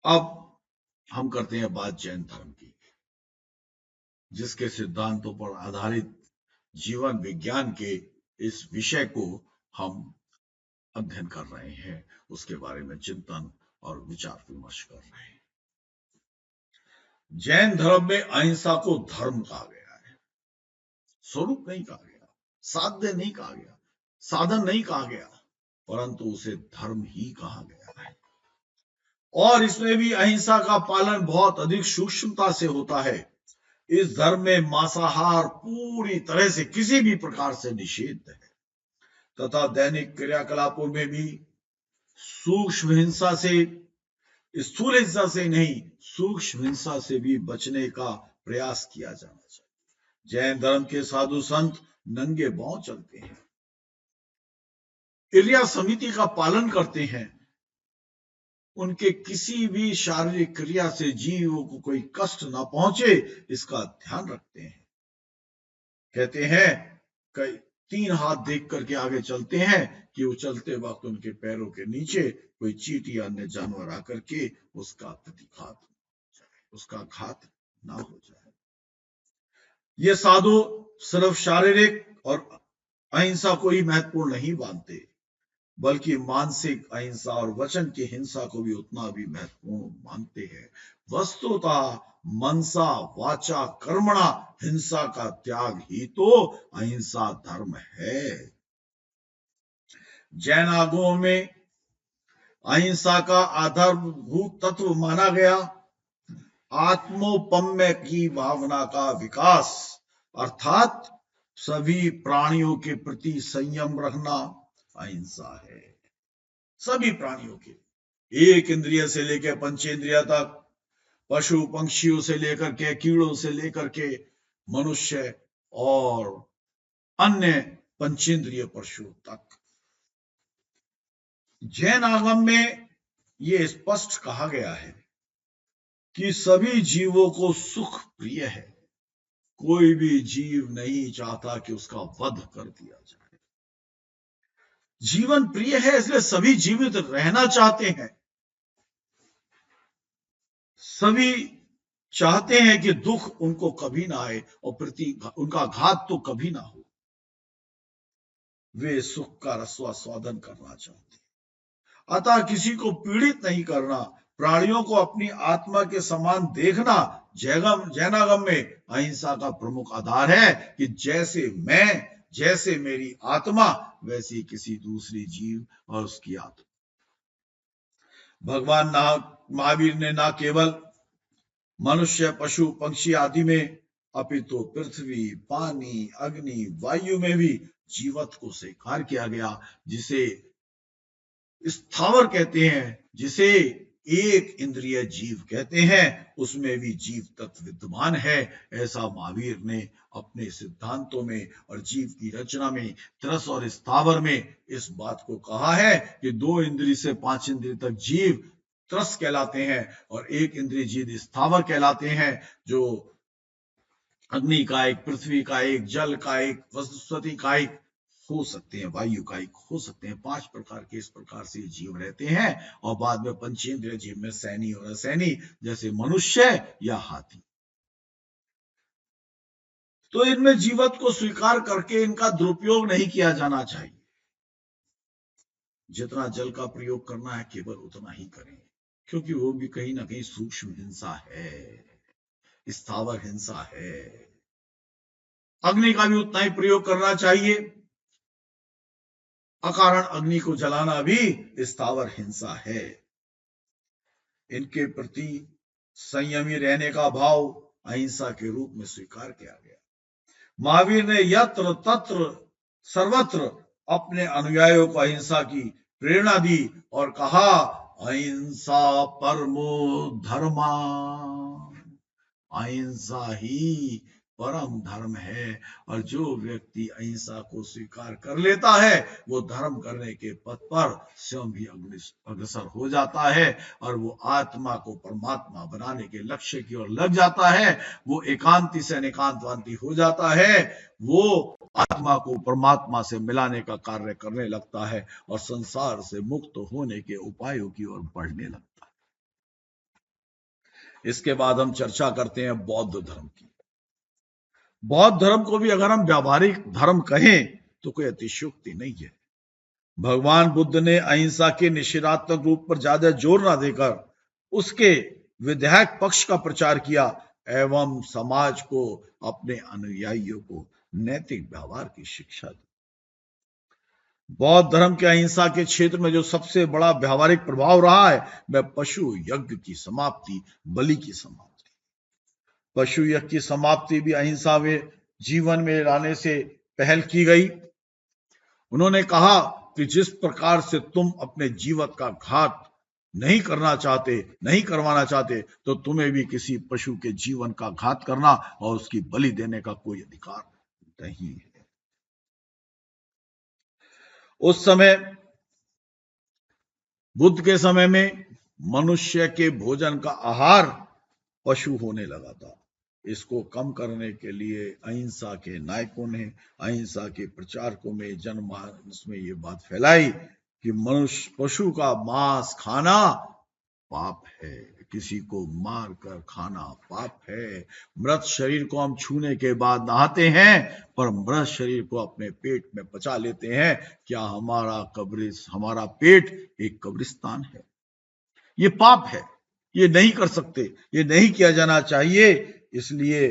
अब हम करते हैं बात जैन धर्म की, जिसके सिद्धांतों पर आधारित जीवन विज्ञान के इस विषय को हम अध्ययन कर रहे हैं, उसके बारे में चिंतन और विचार विमर्श कर रहे हैं। जैन धर्म में अहिंसा को धर्म कहा गया है, स्वरूप नहीं कहा गया, साध्य नहीं कहा गया, साधन नहीं कहा गया, परंतु उसे धर्म ही कहा गया है। और इसमें भी अहिंसा का पालन बहुत अधिक सूक्ष्मता से होता है। इस धर्म में मांसाहार पूरी तरह से किसी भी प्रकार से निषिद्ध है तथा दैनिक क्रियाकलापों में भी सूक्ष्म हिंसा से, स्थूल हिंसा से नहीं, सूक्ष्म हिंसा से भी बचने का प्रयास किया जाना चाहिए। जैन धर्म के साधु संत नंगे पांव चलते हैं, इर्या समिति का पालन करते हैं, उनके किसी भी शारीरिक क्रिया से जीवों को कोई कष्ट ना पहुंचे इसका ध्यान रखते हैं। कहते हैं कई 3 हाथ देख करके आगे चलते हैं कि वो चलते वक्त उनके पैरों के नीचे कोई चींटी या अन्य जानवर आकर के उसका प्रतिघात, उसका घात ना हो जाए। ये साधु सिर्फ शारीरिक और अहिंसा को ही महत्वपूर्ण नहीं मानते, बल्कि मानसिक अहिंसा और वचन की हिंसा को भी उतना भी महत्वपूर्ण मानते हैं। वस्तुतः मनसा वाचा कर्मणा हिंसा का त्याग ही तो अहिंसा धर्म है। जैन आगमों में अहिंसा का आधारभूत तत्व माना गया आत्मोपम्य की भावना का विकास, अर्थात सभी प्राणियों के प्रति संयम रखना अहिंसा है। सभी प्राणियों के, एक इंद्रिय से लेकर पंचेंद्रिय तक, पशु पंक्षियों से लेकर के, कीड़ों से लेकर के मनुष्य और अन्य पंचेंद्रिय पशु तक। जैन आगम में यह स्पष्ट कहा गया है कि सभी जीवों को सुख प्रिय है, कोई भी जीव नहीं चाहता कि उसका वध कर दिया जाए। जीवन प्रिय है इसलिए सभी जीवित रहना चाहते हैं, सभी चाहते हैं कि दुख उनको कभी ना आए और उनका घात तो कभी ना हो। वे सुख का रस्वास्वादन करना चाहते हैं, अतः किसी को पीड़ित नहीं करना, प्राणियों को अपनी आत्मा के समान देखना जैनागम में अहिंसा का प्रमुख आधार है कि जैसे मेरी आत्मा वैसी किसी दूसरी जीव और उसकी आत्मा। भगवान महावीर ने ना केवल मनुष्य, पशु, पक्षी आदि में अपितु पृथ्वी, पानी, अग्नि, वायु में भी जीवत्व को स्वीकार किया गया, जिसे स्थावर कहते हैं, जिसे एक इंद्रिय जीव कहते हैं, उसमें भी जीव तत्व विद्यमान है। ऐसा महावीर ने अपने सिद्धांतों में और जीव की रचना में त्रस और स्थावर में इस बात को कहा है कि 2 इंद्रिय से 5 इंद्रिय तक जीव त्रस कहलाते हैं और 1 इंद्रिय जीव स्थावर कहलाते हैं, जो अग्नि का एक, पृथ्वी का एक, जल का एक, वनस्पति का एक हो सकते हैं, वायु का एक हो सकते हैं। 5 प्रकार के इस प्रकार से जीव रहते हैं और बाद में पंचेंद्रिय जीव में सैनी और असैनी, जैसे मनुष्य या हाथी। तो इनमें जीवत्व को स्वीकार करके इनका दुरुपयोग नहीं किया जाना चाहिए। जितना जल का प्रयोग करना है केवल उतना ही करें, क्योंकि वो भी कहीं ना कहीं सूक्ष्म हिंसा है, स्थावर हिंसा है। अग्नि का भी उतना ही प्रयोग करना चाहिए, अकारण अग्नि को जलाना भी स्थावर हिंसा है। इनके प्रति संयमी रहने का भाव अहिंसा के रूप में स्वीकार किया गया। महावीर ने यत्र तत्र सर्वत्र अपने अनुयायियों को अहिंसा की प्रेरणा दी और कहा, अहिंसा परमो धर्मा, अहिंसा ही परम धर्म है। और जो व्यक्ति अहिंसा को स्वीकार कर लेता है वो धर्म करने के पथ पर स्वयं भी अग्रसर हो जाता है और वो आत्मा को परमात्मा बनाने के लक्ष्य की ओर लग जाता है। वो एकांती से अनेकांतवांती हो जाता है, वो आत्मा को परमात्मा से मिलाने का कार्य करने लगता है और संसार से मुक्त होने के उपायों की ओर बढ़ने लगता है। इसके बाद हम चर्चा करते हैं बौद्ध धर्म की। बौद्ध धर्म को भी अगर हम व्यावहारिक धर्म कहें तो कोई अतिशयोक्ति नहीं है। भगवान बुद्ध ने अहिंसा के निषेधात्मक रूप पर ज्यादा जोर न देकर उसके विधायक पक्ष का प्रचार किया एवं समाज को, अपने अनुयायियों को नैतिक व्यवहार की शिक्षा दी। बौद्ध धर्म के अहिंसा के क्षेत्र में जो सबसे बड़ा व्यावहारिक प्रभाव रहा है वह पशु यज्ञ की समाप्ति, बलि की समाप्ति। पशु यज्ञ की समाप्ति भी अहिंसा में जीवन में लाने से पहल की गई। उन्होंने कहा कि जिस प्रकार से तुम अपने जीवन का घात नहीं करवाना चाहते, तो तुम्हें भी किसी पशु के जीवन का घात करना और उसकी बलि देने का कोई अधिकार नहीं है। उस समय, बुद्ध के समय में मनुष्य के भोजन का आहार पशु होने लगा था। इसको कम करने के लिए अहिंसा के नायकों ने, अहिंसा के प्रचारकों में, जनमानस में ये बात फैलाई कि मनुष्य पशु का मांस खाना पाप है, किसी को मार कर खाना पाप है। मृत शरीर को हम छूने के बाद नहाते हैं, पर मृत शरीर को अपने पेट में पचा लेते हैं। क्या हमारा पेट एक कब्रिस्तान है? ये पाप है, ये नहीं कर सकते, ये नहीं किया जाना चाहिए। इसलिए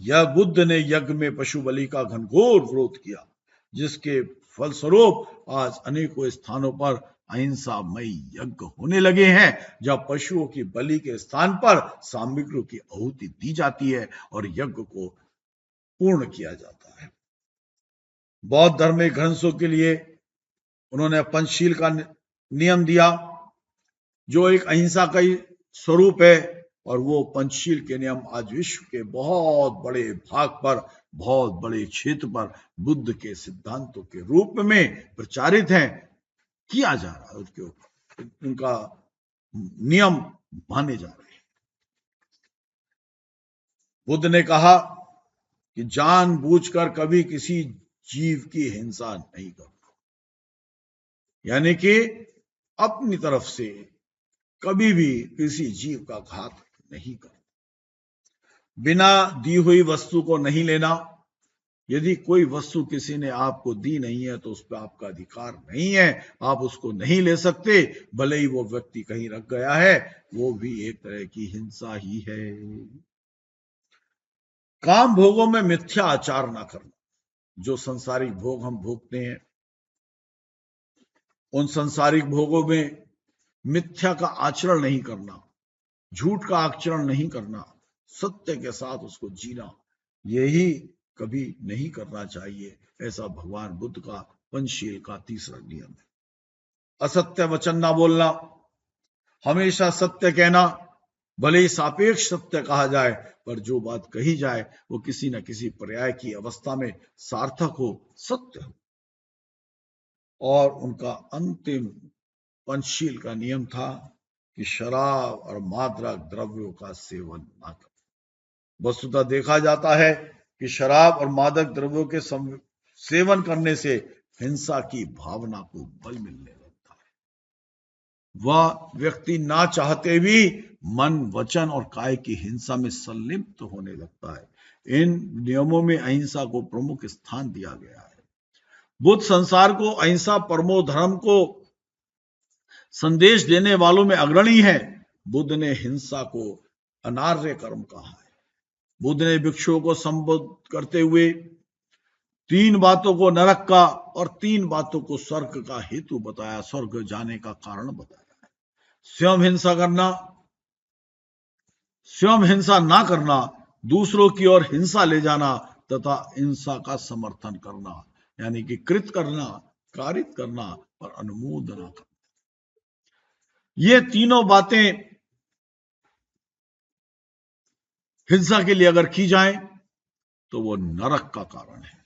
यह बुद्ध ने यज्ञ में पशु बलि का घनघोर विरोध किया, जिसके फलस्वरूप आज अनेकों स्थानों पर अहिंसामयी यज्ञ होने लगे हैं, जब पशुओं की बलि के स्थान पर सामग्रियों की आहुति दी जाती है और यज्ञ को पूर्ण किया जाता है। बौद्ध धर्म में गृहस्थों के लिए उन्होंने पंचशील का नियम दिया, जो एक अहिंसा का ही स्वरूप है। और वो पंचशील के नियम आज विश्व के बहुत बड़े भाग पर, बहुत बड़े क्षेत्र पर बुद्ध के सिद्धांतों के रूप में प्रचारित हैं, किया जा रहा है। उसके ऊपर उनका नियम माने जा रहे हैं। बुद्ध ने कहा कि जानबूझकर कभी किसी जीव की हिंसा नहीं करना, यानी कि अपनी तरफ से कभी भी किसी जीव का घात नहीं करना। बिना दी हुई वस्तु को नहीं लेना। यदि कोई वस्तु किसी ने आपको दी नहीं है तो उस पर आपका अधिकार नहीं है, आप उसको नहीं ले सकते, भले ही वो व्यक्ति कहीं रख गया है, वो भी एक तरह की हिंसा ही है। काम भोगों में मिथ्या आचार ना करना। जो संसारिक भोग हम भोगते हैं, उन संसारिक भोगों में मिथ्या का आचरण नहीं करना, झूठ का आचरण नहीं करना, सत्य के साथ उसको जीना, यही कभी नहीं करना चाहिए। ऐसा भगवान बुद्ध का पंचशील का तीसरा नियम है। असत्य वचन ना बोलना, हमेशा सत्य कहना, भले ही सापेक्ष सत्य कहा जाए, पर जो बात कही जाए वो किसी न किसी पर्याय की अवस्था में सार्थक हो, सत्य हो। और उनका अंतिम पंचशील का नियम था कि शराब और मादक द्रव्यों का सेवन ना करें। वस्तुतः देखा जाता है कि शराब और मादक द्रव्यों के सेवन करने से हिंसा की भावना को बल मिलने लगता है। वह व्यक्ति ना चाहते भी मन, वचन और काय की हिंसा में संलिप्त होने लगता है। इन नियमों में अहिंसा को प्रमुख स्थान दिया गया है। बुद्ध संसार को अहिंसा परमो धर्म को संदेश देने वालों में अग्रणी है। बुद्ध ने हिंसा को अनार्य कर्म कहा है। बुद्ध ने भिक्षुओं को संबोधित करते हुए 3 बातों को नरक का और 3 बातों को स्वर्ग का हेतु बताया, स्वर्ग जाने का कारण बताया। स्वयं हिंसा ना करना, दूसरों की ओर हिंसा ले जाना तथा हिंसा का समर्थन करना, यानी कि कृत करना, कारित करना और अनुमोदना करना। ये तीनों बातें हिंसा के लिए अगर की जाए तो वो नरक का कारण है।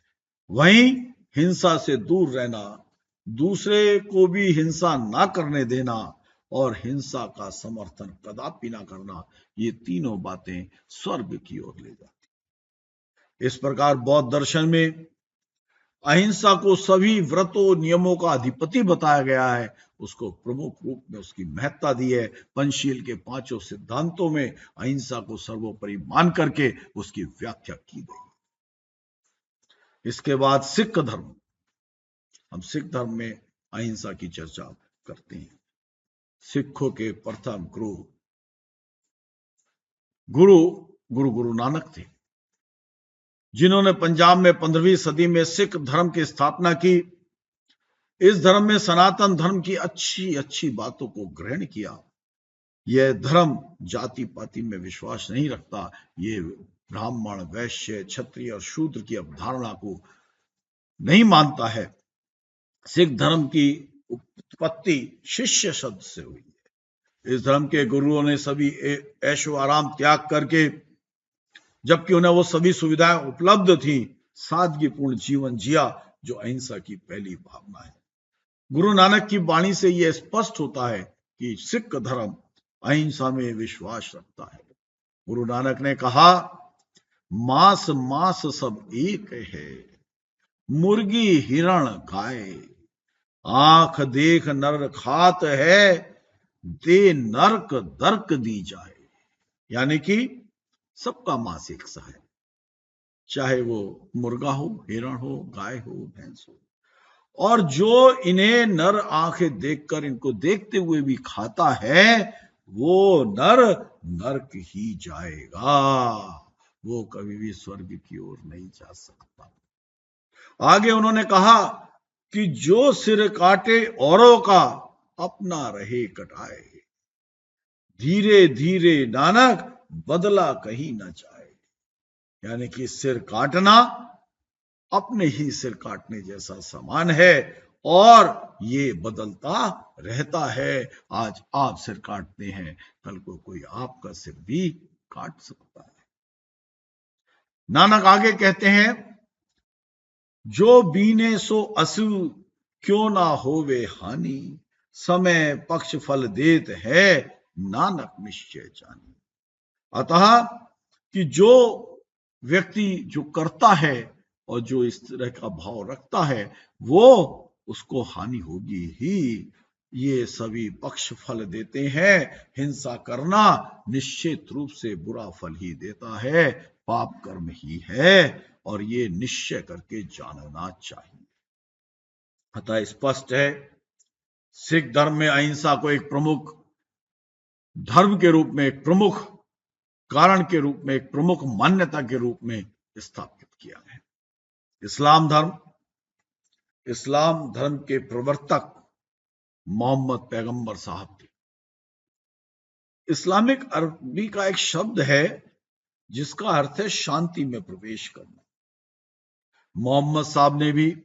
वहीं हिंसा से दूर रहना, दूसरे को भी हिंसा ना करने देना और हिंसा का समर्थन कदापि ना करना, ये तीनों बातें स्वर्ग की ओर ले जाती। इस प्रकार बौद्ध दर्शन में अहिंसा को सभी व्रतों नियमों का अधिपति बताया गया है, उसको प्रमुख रूप में उसकी महत्ता दी है। पंचशील के पांचों सिद्धांतों में अहिंसा को सर्वोपरि मान करके उसकी व्याख्या की गई। इसके बाद सिख धर्म। हम सिख धर्म में अहिंसा की चर्चा करते हैं। सिखों के प्रथम गुरु नानक थे, जिन्होंने पंजाब में 15वीं सदी में सिख धर्म की स्थापना की। इस धर्म में सनातन धर्म की अच्छी अच्छी बातों को ग्रहण किया। यह धर्म जाति पाति में विश्वास नहीं रखता। ये ब्राह्मण, वैश्य, क्षत्रिय और शूद्र की अवधारणा को नहीं मानता है। सिख धर्म की उत्पत्ति शिष्य शब्द से हुई है। इस धर्म के गुरुओं ने सभी ऐशो आराम त्याग करके, जबकि उन्हें वो सभी सुविधाएं उपलब्ध थी, सादगीपूर्ण जीवन जिया, जो अहिंसा की पहली भावना है। गुरु नानक की वाणी से यह स्पष्ट होता है कि सिख धर्म अहिंसा में विश्वास रखता है। गुरु नानक ने कहा, मांस मांस सब एक है, मुर्गी हिरण गाय, आंख देख नर खात है, दे नरक दर्क दी जाए। यानी कि सबका मांस एक सा है, चाहे वो मुर्गा हो, हिरण हो, गाय हो, भैंस हो। और जो इन्हें नर आंखें देखकर, इनको देखते हुए भी खाता है, वो नर नरक ही जाएगा, वो कभी भी स्वर्ग की ओर नहीं जा सकता। आगे उन्होंने कहा कि जो सिर काटे औरों का, अपना रहे कटाए, धीरे धीरे नानक बदला कहीं न जाए। यानी कि सिर काटना अपने ही सिर काटने जैसा समान है, और ये बदलता रहता है। आज आप सिर काटते हैं, कल को कोई आपका सिर भी काट सकता है। नानक आगे कहते हैं, जो बीने सो असु, क्यों ना होवे हानि, समय पक्ष फल देत है, नानक निश्चय जानी। अतः कि जो व्यक्ति जो करता है और जो इस तरह का भाव रखता है, वो उसको हानि होगी ही। ये सभी पक्ष फल देते हैं। हिंसा करना निश्चित रूप से बुरा फल ही देता है, पाप कर्म ही है, और ये निश्चय करके जानना चाहिए। अतः स्पष्ट है, सिख धर्म में अहिंसा को एक प्रमुख धर्म के रूप में, एक प्रमुख कारण के रूप में, एक प्रमुख मान्यता के रूप में स्थापित किया है। इस्लाम धर्म के प्रवर्तक मोहम्मद पैगंबर साहब थे। इस्लामिक अरबी का एक शब्द है जिसका अर्थ है शांति में प्रवेश करना। मोहम्मद साहब ने भी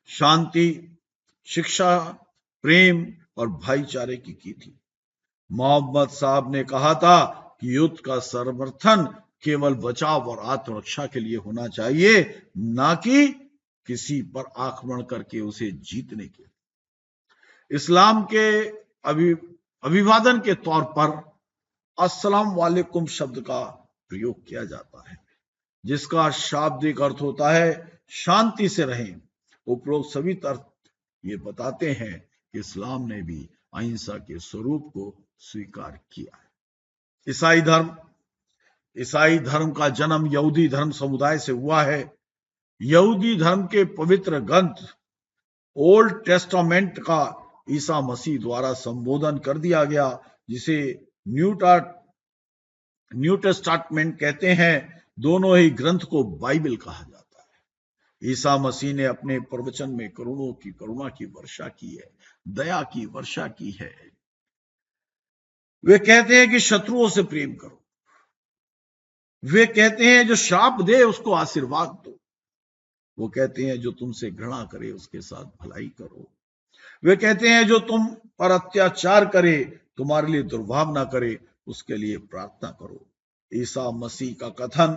शांति, शिक्षा, प्रेम और भाईचारे की थी। मोहम्मद साहब ने कहा था कि युद्ध का समर्थन केवल बचाव और आत्मरक्षा के लिए होना चाहिए, ना कि किसी पर आक्रमण करके उसे जीतने के। इस्लाम के अभिवादन के तौर पर अस्सलाम वालेकुम शब्द का प्रयोग किया जाता है, जिसका शाब्दिक अर्थ होता है शांति से रहें। उपरोक्त सभी अर्थ ये बताते हैं कि इस्लाम ने भी अहिंसा के स्वरूप को स्वीकार किया है। ईसाई धर्म का जन्म यहूदी धर्म समुदाय से हुआ है। यहूदी धर्म के पवित्र ग्रंथ ओल्ड टेस्टामेंट का ईसा मसीह द्वारा संबोधन कर दिया गया, जिसे न्यू टेस्टामेंट कहते हैं। दोनों ही ग्रंथ को बाइबल कहा जाता है। ईसा मसीह ने अपने प्रवचन में करुणा की वर्षा की है, दया की वर्षा की है। वे कहते हैं कि शत्रुओं से प्रेम करो। वे कहते हैं जो शाप दे उसको आशीर्वाद दो। वो कहते हैं जो तुमसे घृणा करे उसके साथ भलाई करो। वे कहते हैं जो तुम पर अत्याचार करे, तुम्हारे लिए दुर्भावना करे, उसके लिए प्रार्थना करो। ईसा मसीह का कथन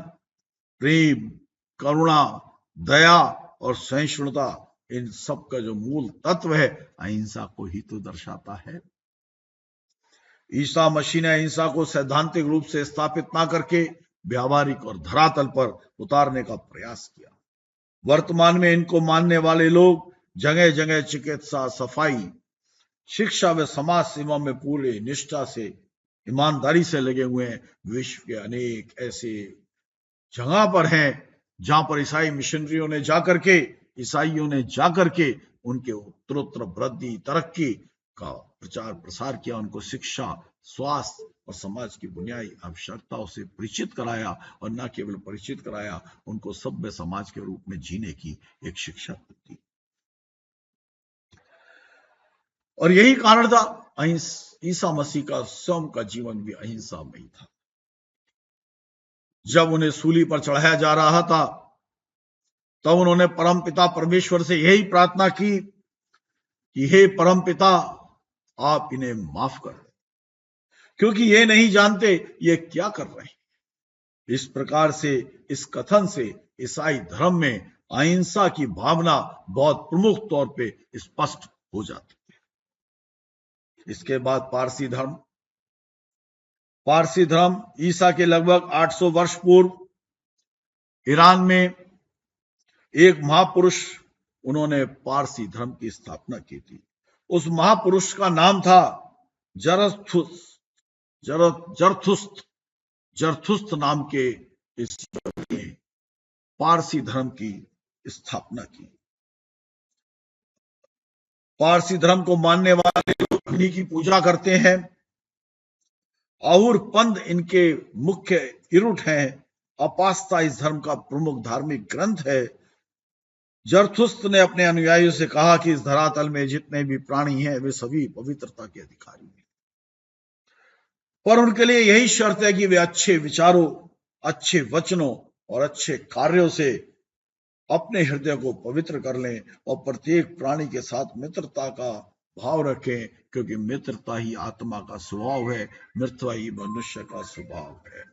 प्रेम, करुणा, दया और सहिष्णुता, इन सब का जो मूल तत्व है, अहिंसा को ही तो दर्शाता है। ईसा मसीह ने अहिंसा को सैद्धांतिक रूप से स्थापित ना करके व्यावहारिक और धरातल पर उतारने का प्रयास किया। वर्तमान में इनको मानने वाले लोग जगह जगह चिकित्सा, सफाई, शिक्षा व समाज सेवा में पूरे निष्ठा से, ईमानदारी से लगे हुए हैं। विश्व के अनेक ऐसे जगह पर हैं जहां पर ईसाइयों ने जाकर के उनके उत्तरोत्तर वृद्धि, तरक्की का प्रचार प्रसार किया, उनको शिक्षा, स्वास्थ्य और समाज की बुनियादी आवश्यकताओं से परिचित कराया, और न केवल परिचित कराया, उनको सभ्य समाज के रूप में जीने की एक शिक्षा दी। और यही कारण था ईसा मसीह का स्वयं का जीवन भी अहिंसा में ही था। जब उन्हें सूली पर चढ़ाया जा रहा था तब उन्होंने परमपिता परमेश्वर से यही प्रार्थना की कि हे परमपिता, आप इन्हें माफ कर दें, क्योंकि ये नहीं जानते ये क्या कर रहे हैं। इस प्रकार से, इस कथन से ईसाई धर्म में अहिंसा की भावना बहुत प्रमुख तौर पे स्पष्ट हो जाती है। इसके बाद पारसी धर्म ईसा के लगभग 800 वर्ष पूर्व ईरान में एक महापुरुष, उन्होंने पारसी धर्म की स्थापना की थी। उस महापुरुष का नाम था जरथुस्त्र नाम के इस ने पारसी धर्म की स्थापना की। पारसी धर्म को मानने वाले लोग अग्नि की पूजा करते हैं। और पंथ इनके मुख्य इरुट हैं। अपास्ता इस धर्म का प्रमुख धार्मिक ग्रंथ है। जरथुस्त्र ने अपने अनुयायियों से कहा कि इस धरातल में जितने भी प्राणी हैं वे सभी पवित्रता के अधिकारी हैं, पर उनके लिए यही शर्त है कि वे अच्छे विचारों, अच्छे वचनों और अच्छे कार्यों से अपने हृदय को पवित्र कर लें और प्रत्येक प्राणी के साथ मित्रता का भाव रखें, क्योंकि मित्रता ही आत्मा का स्वभाव है, मित्रता ही मनुष्य का स्वभाव है।